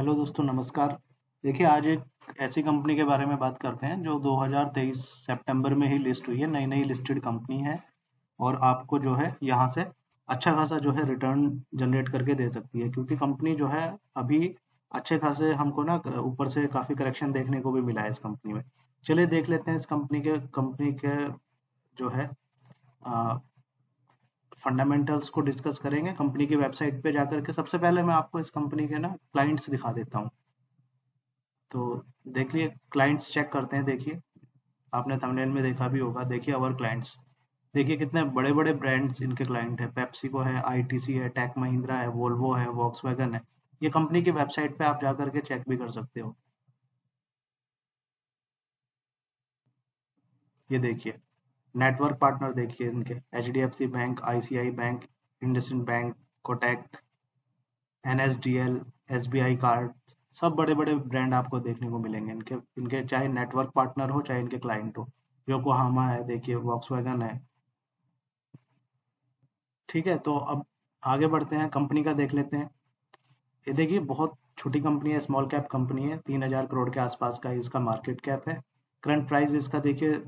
Hello दोस्तों, नमस्कार। देखिए, आज एक ऐसी कंपनी के बारे में बात करते हैं जो 2023 सितंबर में ही लिस्ट हुई है। नई नई लिस्टेड कंपनी है और आपको जो है यहाँ से अच्छा खासा जो है रिटर्न जनरेट करके दे सकती है, क्योंकि कंपनी जो है अभी अच्छे खासे हमको ना ऊपर से काफ़ी करेक्शन देखने को भी मिला है इस कंपनी में। चलिए देख लेते हैं इस कंपनी के जो है फंडामेंटल्स को डिस्कस करेंगे। कंपनी की वेबसाइट पे जाकर के सबसे पहले मैं आपको इस कंपनी के ना क्लाइंट्स दिखा देता हूँ। तो देखिए, क्लाइंट्स चेक करते हैं। देखिए, आपने थंबनेल में देखा भी होगा। देखिए अवर क्लाइंट्स, देखिए कितने बड़े बड़े ब्रांड्स इनके क्लाइंट है। पेप्सिको है, आईटीसी है, टेक महिंद्रा है, वोल्वो है, वॉक्सवैगन है। ये कंपनी की वेबसाइट पे आप जा करके चेक भी कर सकते हो। ये देखिए नेटवर्क पार्टनर, देखिए इनके HDFC bank, ICI bank, IndusInd bank, Kotak, NSDL, SBI card, सब बड़े बड़े ब्रांड आपको देखने को मिलेंगे इनके इनके चाहे नेटवर्क पार्टनर हो चाहे इनके क्लाइंट हो। योकोहामा है, देखिए वॉक्सवैगन है। ठीक है, तो अब आगे बढ़ते हैं, कंपनी का देख लेते हैं। ये देखिए बहुत छोटी कंपनी है, स्मॉल कैप कंपनी है। 3,000 करोड़ के आसपास का इसका मार्केट कैप है। करंट प्राइस इसका देखिए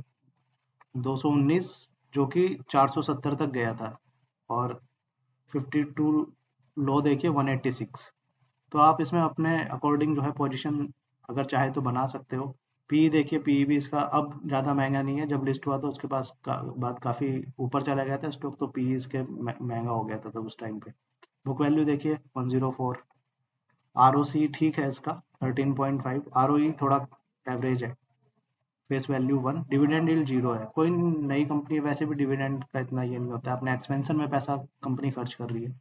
219, जो कि 470 तक गया था। और 52 लो देखिए 186। तो आप इसमें अपने अकॉर्डिंग जो है पोजीशन अगर चाहे तो बना सकते हो। पी देखिए, पी भी इसका अब ज़्यादा महंगा नहीं है। जब लिस्ट हुआ तो उसके बाद काफ़ी ऊपर चला गया था स्टॉक, तो पी इसके महंगा हो गया था तब उस टाइम पे। बुक वैल्यू देखिए 104। आर ओ सी ठीक है इसका 13.5। आर ओ ई थोड़ा एवरेज है। Face value 1। डिविडेंड यील्ड 0 है। कोई नई कंपनी है, वैसे भी डिविडेंड का इतना ये नहीं होता है। अपने एक्सपेंशन में पैसा कंपनी खर्च कर रही है।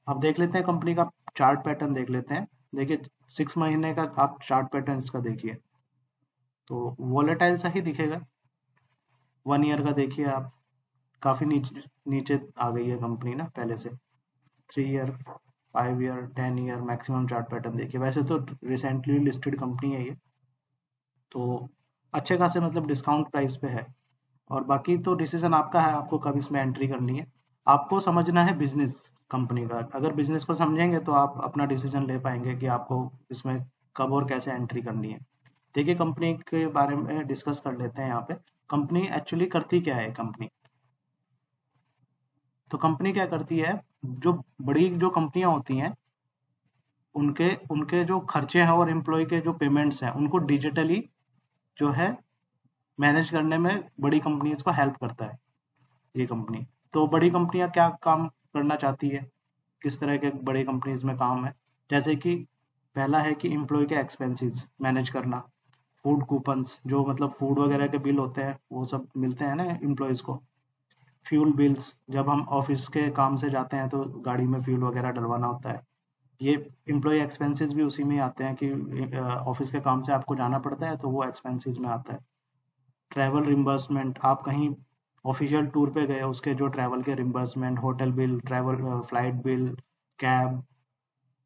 अब देख लेते हैं कंपनी का चार्ट पैटर्न देख लेते हैं। देखिए 6 महीने का आप चार्ट पैटर्न इसका देखिए तो वोलेटाइल सा ही दिखेगा। 1 ईयर का देखिए आप, काफी नीचे नीचे आ गई है कंपनी ना पहले से। 3 year, 5 year, 10 year maximum chart pattern देखिए। वैसे तो रिसेंटली लिस्टेड कंपनी है ये, तो अच्छे खासे मतलब डिस्काउंट प्राइस पे है। और बाकी तो डिसीजन आपका है, आपको कब इसमें एंट्री करनी है। आपको समझना है बिजनेस कंपनी का। अगर बिजनेस को समझेंगे तो आप अपना डिसीजन ले पाएंगे कि आपको इसमें कब और कैसे एंट्री करनी है। देखिए कंपनी के बारे में डिस्कस कर लेते हैं यहाँ पे। कंपनी एक्चुअली करती क्या है कंपनी। तो कंपनी क्या करती है, जो बड़ी जो कंपनियां होती हैं उनके उनके जो खर्चे हैं और एम्प्लॉय के जो पेमेंट्स हैं उनको डिजिटली जो है मैनेज करने में बड़ी कंपनीज को हेल्प करता है ये कंपनी। तो बड़ी कंपनियां क्या काम करना चाहती है, किस तरह के बड़ी कंपनीज में काम है। जैसे कि पहला है कि एम्प्लॉय के एक्सपेंसेस मैनेज करना। फूड कूपन्स, जो मतलब फूड वगैरह के बिल होते हैं वो सब मिलते हैं ना एम्प्लॉयज को। फ्यूल बिल्स, जब हम ऑफिस के काम से जाते हैं तो गाड़ी में फ्यूल वगैरह डलवाना होता है। ये एम्प्लॉय एक्सपेंसेस भी उसी में आते हैं कि ऑफिस के काम से आपको जाना पड़ता है तो वो एक्सपेंसेस में आता है। ट्रैवल रिम्बर्समेंट, आप कहीं ऑफिशियल टूर पे गए उसके जो ट्रैवल के reimbursement, hotel bill, travel flight bill, cab,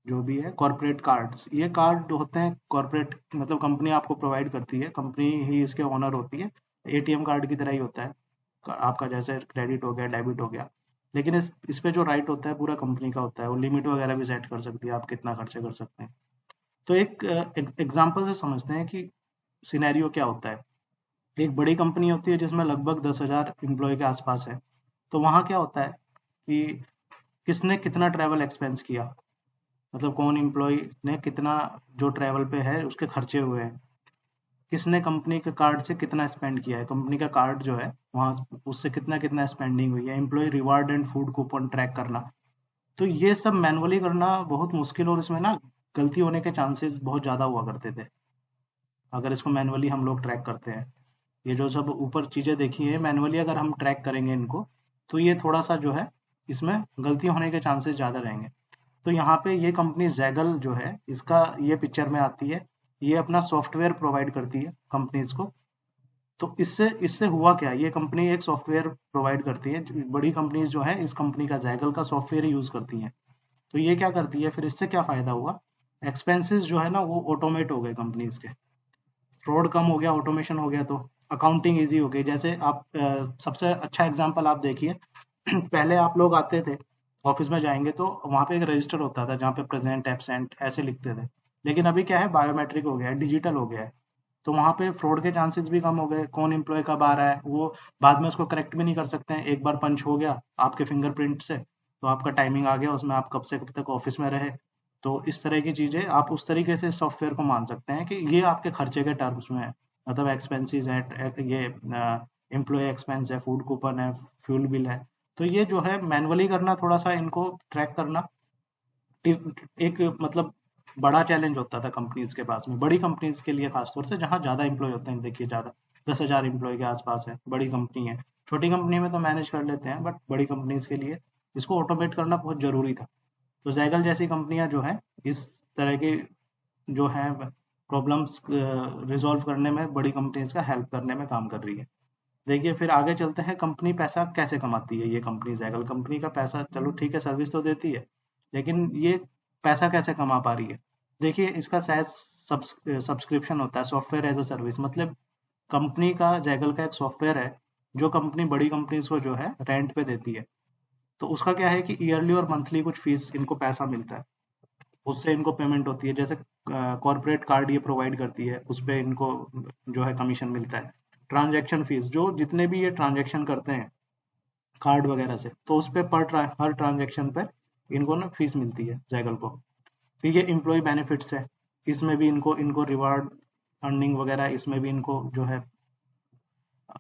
जो भी है। कॉर्पोरेट कार्ड्स, ये कार्ड होते हैं कॉर्पोरेट, मतलब कंपनी आपको प्रोवाइड करती है, कंपनी ही इसके ओनर होती है। एटीएम कार्ड की तरह ही होता है आपका, जैसे क्रेडिट हो गया, डेबिट हो गया। लेकिन इस पे जो राइट होता है पूरा कंपनी का होता है। वो लिमिट वगैरह भी सेट कर सकती है, आप कितना खर्चे कर सकते हैं। तो एक एग्जांपल से समझते हैं कि सिनेरियो क्या होता है। एक बड़ी कंपनी होती है जिसमें लगभग 10,000 एम्प्लॉय के आसपास है। तो वहाँ क्या होता है कि किसने कितना ट्रैवल एक्सपेंस किया, मतलब कौन एम्प्लॉय ने कितना जो ट्रैवल पे है उसके खर्चे हुए हैं। किसने कंपनी के कार्ड से कितना स्पेंड किया है, कंपनी का कार्ड जो है वहाँ उससे कितना कितना स्पेंडिंग हुई है। Employ reward and food coupon track करना, तो ये सब मैनुअली करना बहुत मुश्किल, और इसमें ना गलती होने के चांसेस बहुत ज़्यादा हुआ करते थे अगर इसको मैनुअली हम लोग ट्रैक करते हैं। ये जो सब ऊपर चीज़ें देखी है मैनुअली अगर हम ट्रैक करेंगे इनको, तो ये थोड़ा सा जो है इसमें गलती होने के चांसेस ज़्यादा रहेंगे। तो यहाँ पे ये कंपनी जैगल जो है इसका ये पिक्चर में आती है। ये अपना सॉफ्टवेयर प्रोवाइड करती है कंपनीज को। तो इससे इससे हुआ क्या, ये कंपनी एक सॉफ्टवेयर प्रोवाइड करती है। बड़ी कंपनीज जो है इस कंपनी का जैगल का सॉफ्टवेयर यूज करती हैं। तो ये क्या करती है, फिर इससे क्या फायदा हुआ, एक्सपेंसेस जो है ना वो ऑटोमेट हो गए कंपनीज के। फ्रॉड कम हो गया, ऑटोमेशन हो गया, तो अकाउंटिंग इजी हो गई। जैसे आप सबसे अच्छा एग्जांपल आप देखिए पहले आप लोग आते थे ऑफिस में जाएंगे तो वहाँ पे एक रजिस्टर होता था जहाँ पे प्रेजेंट एब्सेंट ऐसे लिखते थे। लेकिन अभी क्या है, बायोमेट्रिक हो गया है, डिजिटल हो गया है, तो वहाँ पे फ्रॉड के चांसेस भी कम हो गए। कौन एम्प्लॉय कब आ रहा है वो बाद में उसको करेक्ट भी नहीं कर सकते हैं। एक बार पंच हो गया आपके फिंगरप्रिंट से, तो आपका टाइमिंग आ गया उसमें, आप कब से कब तक ऑफिस में रहे। तो इस तरह की चीज़ें आप उस तरीके से सॉफ्टवेयर को मान सकते हैं कि ये आपके खर्चे के टर्म्स में है, मतलब एक्सपेंसेस है, ये एम्प्लॉय एक्सपेंस है, फूड कूपन है, फ्यूल बिल है। तो ये जो है मैनुअली करना, थोड़ा सा इनको ट्रैक करना एक मतलब बड़ा चैलेंज होता था कंपनीज के पास में, बड़ी कंपनीज के लिए खासतौर से, जहाँ ज़्यादा एम्प्लॉय होते हैं। देखिए ज़्यादा 10,000 एम्प्लॉय के आसपास है, बड़ी कंपनी है। छोटी कंपनी में तो मैनेज कर लेते हैं, बट बड़ी कंपनीज के लिए इसको ऑटोमेट करना बहुत ज़रूरी था। तो जैगल जैसी कंपनियां जो है इस तरह के जो है प्रॉब्लम्स रिजॉल्व करने में, बड़ी कंपनीज का हेल्प करने में काम कर रही है। देखिए फिर आगे चलते हैं, कंपनी पैसा कैसे कमाती है। ये कंपनी जैगल कंपनी का पैसा, चलो ठीक है, सर्विस तो देती है, लेकिन ये पैसा कैसे कमा पा रही है। देखिए इसका सैस सब्सक्रिप्शन होता है, सॉफ्टवेयर एज अ सर्विस। मतलब कंपनी का, जैगल का एक सॉफ्टवेयर है जो कंपनी बड़ी कंपनीज को जो है रेंट पे देती है। तो उसका क्या है कि ईयरली और मंथली कुछ फीस, इनको पैसा मिलता है, उससे इनको पेमेंट होती है। जैसे कॉर्पोरेट कार्ड ये प्रोवाइड करती है, उस पे इनको जो है कमीशन मिलता है। ट्रांजैक्शन फीस, जो जितने भी ये ट्रांजैक्शन करते हैं कार्ड वगैरह से, तो उस पे हर ट्रांजैक्शन पर इनको ना फीस मिलती है जैगल को। फिर ये एम्प्लॉय बेनिफिट्स है, इसमें भी इनको इनको रिवार्ड अर्निंग वगैरह, इसमें भी इनको जो है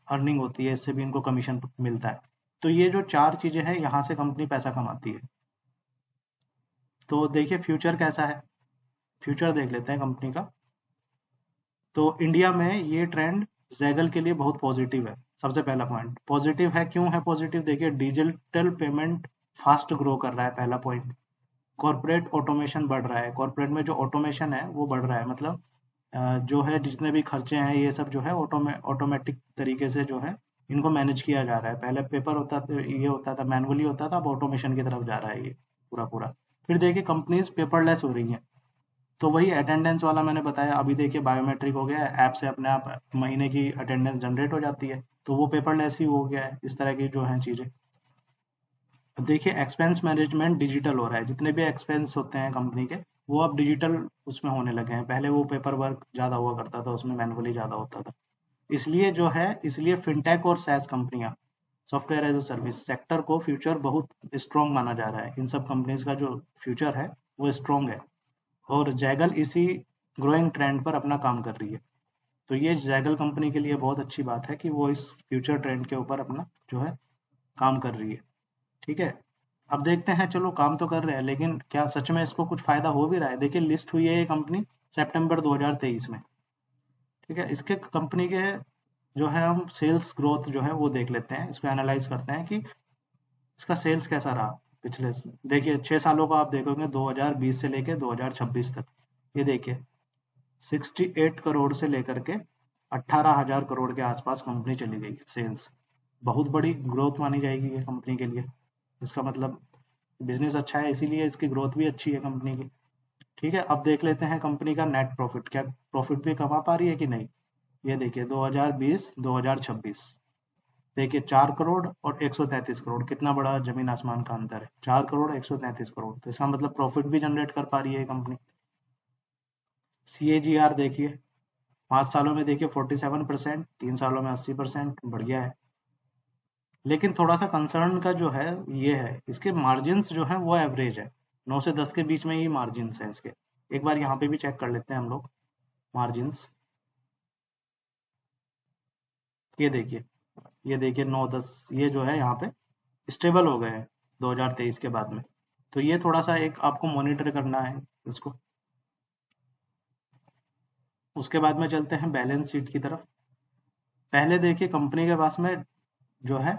अर्निंग होती है, इससे भी इनको कमीशन मिलता है। तो ये जो चार चीजें हैं, यहाँ से कंपनी पैसा कमाती है। तो देखिए फ्यूचर कैसा है, फ्यूचर देख लेते हैं कंपनी का। तो इंडिया में ये ट्रेंड जैगल के लिए बहुत पॉजिटिव है। सबसे पहला पॉइंट पॉजिटिव है, क्यों है पॉजिटिव, देखिए डिजिटल पेमेंट फास्ट ग्रो कर रहा है, पहला पॉइंट। कॉर्पोरेट ऑटोमेशन बढ़ रहा है, कॉर्पोरेट में जो ऑटोमेशन है वो बढ़ रहा है। मतलब जो है जितने भी खर्चे हैं ये सब जो है ऑटोमेटिक तरीके से जो है इनको मैनेज किया जा रहा है। पहले पेपर होता था, ये होता था, मैनुअली होता था, अब ऑटोमेशन की तरफ जा रहा है ये पूरा पूरा। फिर देखिए कंपनीज पेपरलेस हो रही हैं। तो वही अटेंडेंस वाला मैंने बताया, अभी देखिए बायोमेट्रिक हो गया है, ऐप से अपने आप महीने की अटेंडेंस जनरेट हो जाती है, तो वो पेपरलेस ही हो गया है। इस तरह की जो है चीजें। देखिए एक्सपेंस मैनेजमेंट डिजिटल हो रहा है, जितने भी एक्सपेंस होते हैं कंपनी के, वो अब डिजिटल उसमें होने लगे हैं। पहले वो पेपर वर्क ज्यादा हुआ करता था, उसमें मैनुअली ज्यादा होता था। इसलिए जो है, इसलिए फिनटेक और सैस कंपनियां, software as a service sector को फ्यूचर बहुत स्ट्रॉन्ग माना जा रहा है। इन सब कंपनीज का जो फ्यूचर है वो स्ट्रॉन्ग है, और जैगल इसी ग्रोइंग ट्रेंड पर अपना काम कर रही है। तो ये जैगल कंपनी के लिए बहुत अच्छी बात है कि वो इस फ्यूचर ट्रेंड के ऊपर अपना जो है काम कर रही है। ठीक है, अब देखते हैं, चलो काम तो कर रहे हैं, लेकिन क्या सच में इसको कुछ फायदा हो भी रहा है। देखिए लिस्ट हुई है ये कंपनी सितंबर 2023 में। ठीक है, इसके कंपनी के जो है हम सेल्स ग्रोथ जो है वो देख लेते हैं, इसको एनालाइज करते हैं कि इसका सेल्स कैसा रहा पिछले। देखिए 6 सालों का आप देखोगे, 2020 से लेके 2026 तक, ये देखिए 68 करोड़ से लेकर के 18,000 करोड़ के आसपास कंपनी चली गई सेल्स। बहुत बड़ी ग्रोथ मानी जाएगी ये कंपनी के लिए। इसका मतलब बिजनेस अच्छा है, इसीलिए इसकी ग्रोथ भी अच्छी है कंपनी की। ठीक है, अब देख लेते हैं कंपनी का नेट प्रॉफिट, क्या प्रॉफिट भी कमा पा रही है कि नहीं। ये देखिए 2020 2026, देखिए 4 करोड़ और 133 करोड़, कितना बड़ा जमीन आसमान का अंतर है। 4 करोड़ 133 करोड़, तो इसका मतलब प्रॉफिट भी जनरेट कर पा रही है कंपनी। CAGR देखिए 5 सालों में देखिए 47%, 3 सालों में 80%, बढ़िया है। लेकिन थोड़ा सा कंसर्न का जो है ये है, इसके मार्जिन्स जो है वो एवरेज है, 9 से 10 के बीच में ही मार्जिन्स हैं इसके। एक बार यहाँ पे भी चेक कर लेते हैं हम लोग मार्जिन्स। ये देखिए 9-10, ये जो है यहाँ पे स्टेबल हो गए हैं 2023 के बाद में। तो ये थोड़ा सा एक आपको मॉनिटर करना है इसको। उसके बाद में चलते हैं बैलेंस शीट की तरफ। पहले देखिए कंपनी के पास में जो है,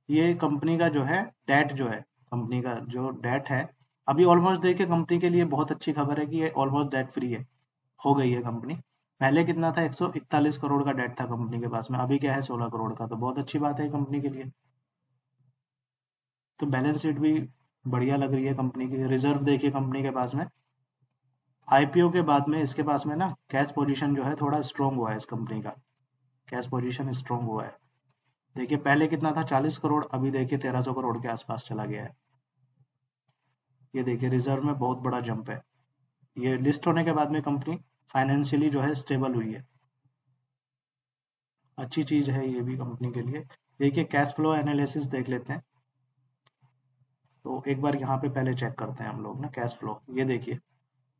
ये कंपनी का जो है डेट जो है, कंपनी का जो डेट है, अभी ऑलमोस्ट देखिए कंपनी के लिए बहुत अच्छी खबर है कि ये ऑलमोस्ट डेट फ्री है, हो गई है कंपनी। पहले कितना था, 141 करोड़ का डेट था कंपनी के पास में, अभी क्या है 16 करोड़ का, तो बहुत अच्छी बात है कंपनी के लिए। तो बैलेंस शीट भी बढ़िया लग रही है कंपनी की। रिजर्व देखिए कंपनी के पास में, IPO के बाद में इसके पास में ना कैश पोजीशन जो है थोड़ा स्ट्रॉन्ग हुआ है, इस कंपनी का कैश पोजीशन स्ट्रॉन्ग हुआ है। देखिए पहले कितना था, 40 करोड़, अभी देखिए 1300 करोड़ के आसपास चला गया है। ये देखिए रिजर्व में बहुत बड़ा जंप है। ये लिस्ट होने के बाद में कंपनी फाइनेंशियली जो है स्टेबल हुई है, अच्छी चीज है ये भी कंपनी के लिए। देखिए कैश फ्लो एनालिसिस देख लेते हैं। तो एक बार यहाँ पे पहले चेक करते हैं हम लोग ना कैश फ्लो। ये देखिए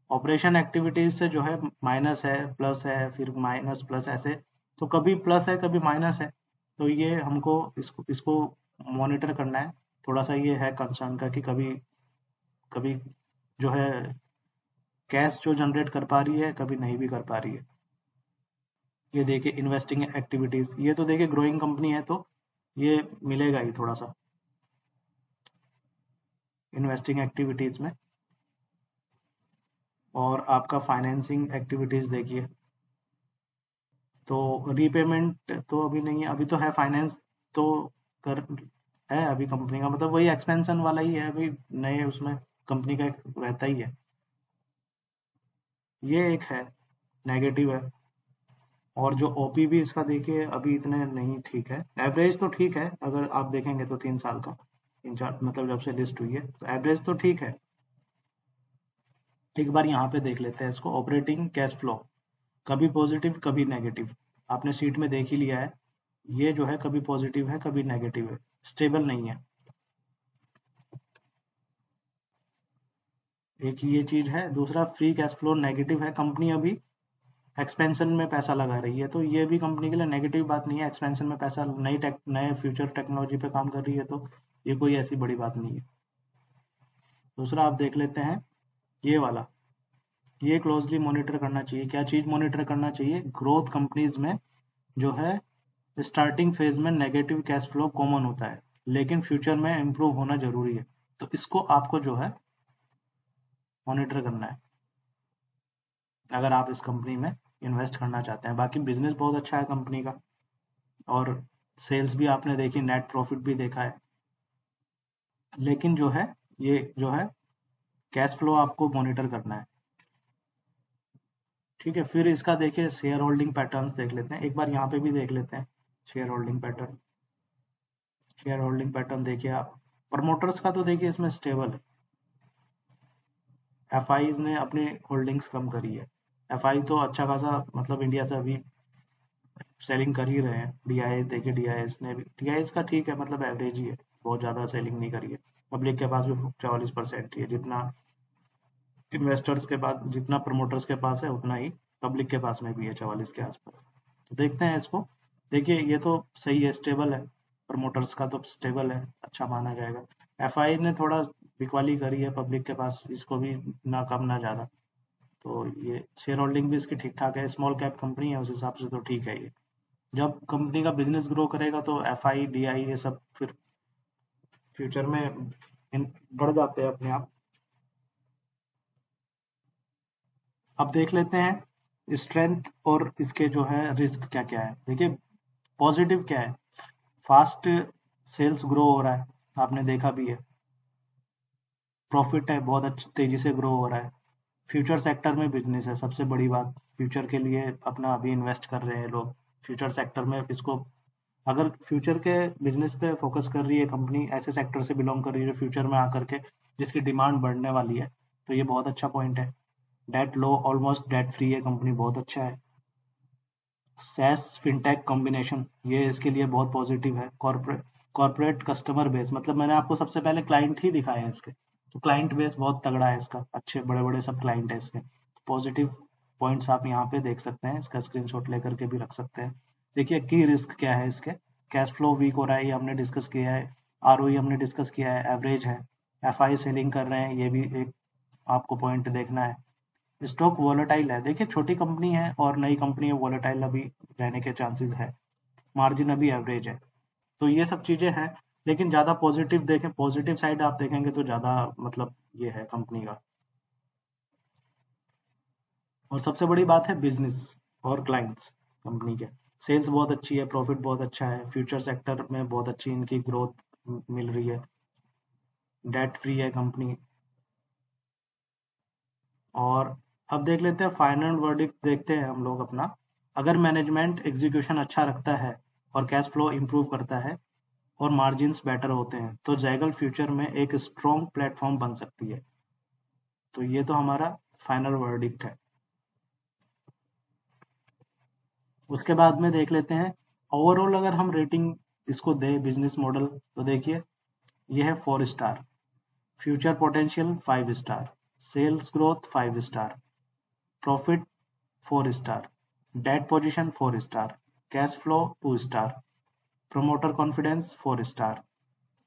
ऑपरेशन एक्टिविटीज से जो है माइनस है, प्लस है, फिर माइनस प्लस ऐसे, तो कभी प्लस है कभी माइनस है। तो ये हमको इसको इसको मॉनिटर करना है। थोड़ा सा ये है कंसर्न का कि कभी कभी जो है कैश जो जनरेट कर पा रही है, कभी नहीं भी कर पा रही है। ये देखिए इन्वेस्टिंग एक्टिविटीज, ये तो देखिए ग्रोइंग कंपनी है तो ये मिलेगा ही थोड़ा सा इन्वेस्टिंग एक्टिविटीज में। और आपका फाइनेंसिंग एक्टिविटीज देखिए, तो रीपेमेंट तो अभी नहीं है, अभी तो है फाइनेंस तो कर है अभी कंपनी का, मतलब वही एक्सपेंशन वाला ही है अभी, नए उसमें कंपनी का एक रहता ही है। ये एक है नेगेटिव है। और जो ओपी भी इसका देखिए अभी इतने नहीं ठीक है, एवरेज तो ठीक है अगर आप देखेंगे तो 3 साल का, 3 4 मतलब जब से लिस्ट हुई है तो एवरेज तो ठीक है। एक बार यहाँ पे देख लेते हैं इसको, ऑपरेटिंग कैश फ्लो कभी पॉजिटिव कभी नेगेटिव, आपने सीट में देख ही लिया है। ये जो है कभी पॉजिटिव है कभी नेगेटिव है, स्टेबल नहीं है। एक ये चीज है। दूसरा फ्री कैश फ्लो नेगेटिव है, कंपनी अभी एक्सपेंशन में पैसा लगा रही है, तो ये भी कंपनी के लिए नेगेटिव बात नहीं है। एक्सपेंशन में पैसा, नए फ्यूचर टेक्नोलॉजी पे काम कर रही है, तो ये कोई ऐसी बड़ी बात नहीं है। दूसरा आप देख लेते हैं ये वाला, ये क्लोजली मॉनिटर करना चाहिए। क्या चीज मॉनिटर करना चाहिए? ग्रोथ कंपनीज में जो है स्टार्टिंग फेज में नेगेटिव कैश फ्लो कॉमन होता है, लेकिन फ्यूचर में इम्प्रूव होना जरूरी है। तो इसको आपको जो है मॉनिटर करना है अगर आप इस कंपनी में इन्वेस्ट करना चाहते हैं। बाकी बिजनेस बहुत अच्छा है कंपनी का, और सेल्स भी आपने देखी, नेट प्रॉफिट भी देखा है। लेकिन जो है ये जो है कैश फ्लो आपको मॉनिटर करना है। ठीक है, फिर इसका देखिए शेयर होल्डिंग पैटर्न्स देख लेते हैं। एक बार यहाँ पे भी देख लेते हैं share holding pattern. Share holding pattern देखिए आप, प्रमोटर्स का तो देखिए इसमें स्टेबल है। एफ ने अपनी होल्डिंग्स कम करी है। एफ तो अच्छा खासा मतलब इंडिया से अभी सेलिंग कर ही रहे हैं। डी देखिए डी का ठीक है, मतलब एवरेज ही है, बहुत ज़्यादा सेलिंग नहीं करी है। पब्लिक के पास भी 44% ही है, जितना इन्वेस्टर्स के पास, जितना प्रमोटर्स के पास है उतना ही पब्लिक के पास में भी है, 44 के आसपास। तो देखते हैं इसको। देखिए ये तो सही है, स्टेबल है, प्रमोटर्स का तो स्टेबल है, अच्छा माना जाएगा। एफ ने थोड़ा बिकवाली करी है पब्लिक के पास, इसको भी ना कम ना ज़्यादा। तो ये शेयर होल्डिंग भी इसकी ठीक ठाक है, स्मॉल कैप कंपनी है उस हिसाब से तो ठीक है ये। जब कंपनी का बिजनेस ग्रो करेगा तो एफ आई डी आई ये सब फिर फ्यूचर में बढ़ जाते हैं अपने आप। अब देख लेते हैं स्ट्रेंथ और इसके जो है रिस्क क्या क्या है। देखिए पॉजिटिव क्या है, फास्ट सेल्स ग्रो हो रहा है, आपने देखा भी है। प्रॉफिट है बहुत अच्छी तेजी से ग्रो हो रहा है। फ्यूचर सेक्टर में बिजनेस है, सबसे बड़ी बात, फ्यूचर के लिए अपना अभी इन्वेस्ट कर रहे हैं लोग फ्यूचर सेक्टर में। इसको अगर फ्यूचर के बिजनेस पे फोकस कर रही है कंपनी, ऐसे सेक्टर से बिलोंग कर रही है जो फ्यूचर में आकर के जिसकी डिमांड बढ़ने वाली है, तो ये बहुत अच्छा पॉइंट है। डेट लो, ऑलमोस्ट डेट फ्री है कंपनी, बहुत अच्छा है। सैस फिनटेक कॉम्बिनेशन, ये इसके लिए बहुत पॉजिटिव है। कॉर्पोरेट कस्टमर बेस, मतलब मैंने आपको सबसे पहले क्लाइंट ही दिखाए हैं इसके, तो क्लाइंट बेस बहुत तगड़ा है इसका, अच्छे बड़े बड़े सब क्लाइंट है इसके। पॉजिटिव पॉइंट्स आप यहाँ पे देख सकते हैं, इसका स्क्रीनशॉट लेकर के भी रख सकते हैं। देखिए की रिस्क क्या है इसके, कैश फ्लो वीक हो रहा है, ये हमने डिस्कस किया है। आर हमने डिस्कस किया है, एवरेज है। एफ सेलिंग कर रहे हैं, ये भी एक आपको पॉइंट देखना है। स्टॉक वॉलेटाइल है, देखिए छोटी कंपनी है और नई कंपनी है, वॉलेटाइल अभी रहने के चांसेस है। मार्जिन अभी एवरेज है। तो ये सब चीजें हैं। लेकिन ज्यादा पॉजिटिव देखें, पॉजिटिव साइड आप देखेंगे तो ज्यादा मतलब ये है कंपनी का। और सबसे बड़ी बात है बिजनेस और क्लाइंट्स कंपनी के। सेल्स बहुत अच्छी है, प्रॉफिट बहुत अच्छा है, फ्यूचर सेक्टर में बहुत अच्छी इनकी ग्रोथ मिल रही है, डेट फ्री है कंपनी। और अब देख लेते हैं फाइनल वर्डिक्ट, देखते हैं हम लोग अपना। अगर मैनेजमेंट एग्जीक्यूशन अच्छा रखता है और कैश फ्लो इंप्रूव करता है और मार्जिन्स बेटर होते हैं, तो जैगल फ्यूचर में एक स्ट्रॉन्ग प्लेटफॉर्म बन सकती है। तो ये तो हमारा फाइनल वर्डिक्ट है। उसके बाद में देख लेते हैं ओवरऑल अगर हम रेटिंग इसको दे बिजनेस मॉडल, तो देखिए ये है 4 star, future potential 5 star, sales growth 5 star, profit 4 star, debt position 4 star, cash flow 2 star, promoter confidence 4 star,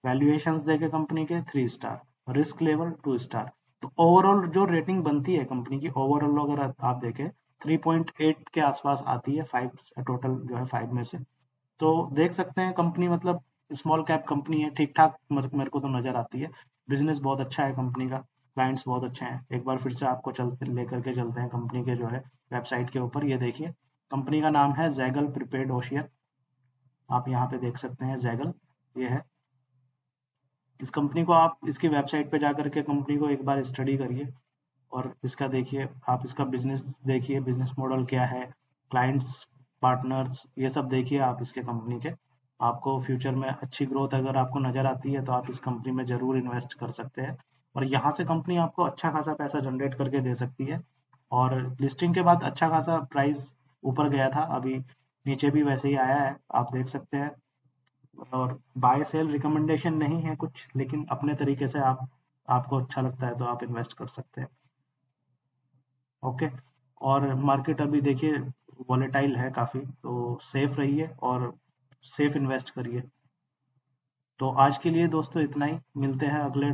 valuations देखे कंपनी के 3 स्टार, रिस्क लेवल 2 स्टार। तो ओवरऑल जो रेटिंग बनती है कंपनी की, ओवरऑल अगर आप देखें 3.8 के आसपास आती है, 5 टोटल जो है 5 में से। तो देख सकते हैं कंपनी मतलब स्मॉल कैप कंपनी है, ठीक ठाक मेरे को तो नजर आती है। बिजनेस बहुत अच्छा है कंपनी का, क्लाइंट्स बहुत अच्छे हैं। एक बार फिर से आपको चलते लेकर के चलते हैं कंपनी के जो है वेबसाइट के ऊपर। ये देखिए कंपनी का नाम है जैगल प्रीपेड ओशियन, आप यहाँ पे देख सकते हैं जैगल ये है। इस कंपनी को आप इसकी वेबसाइट पे जाकर के कंपनी को एक बार स्टडी करिए और इसका देखिए, आप इसका बिजनेस देखिए, बिजनेस मॉडल क्या है, क्लाइंट्स, पार्टनर्स, ये सब देखिए आप इसके कंपनी के। आपको फ्यूचर में अच्छी ग्रोथ अगर आपको नजर आती है तो आप इस कंपनी में जरूर इन्वेस्ट कर सकते हैं, और यहाँ से कंपनी आपको अच्छा खासा पैसा जनरेट करके दे सकती है। और लिस्टिंग के बाद अच्छा खासा प्राइस ऊपर गया था, अभी नीचे भी वैसे ही आया है, आप देख सकते हैं। और बाय सेल रिकमेंडेशन नहीं है कुछ, लेकिन अपने तरीके से आप, आपको अच्छा लगता है तो आप इन्वेस्ट कर सकते हैं। ओके। और मार्केट अभी देखिए वॉलेटाइल है काफ़ी, तो सेफ रहिए और सेफ इन्वेस्ट करिए। तो आज के लिए दोस्तों इतना ही, मिलते हैं अगले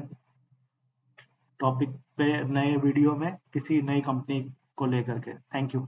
टॉपिक पे नए वीडियो में किसी नई कंपनी को लेकर के। Thank you.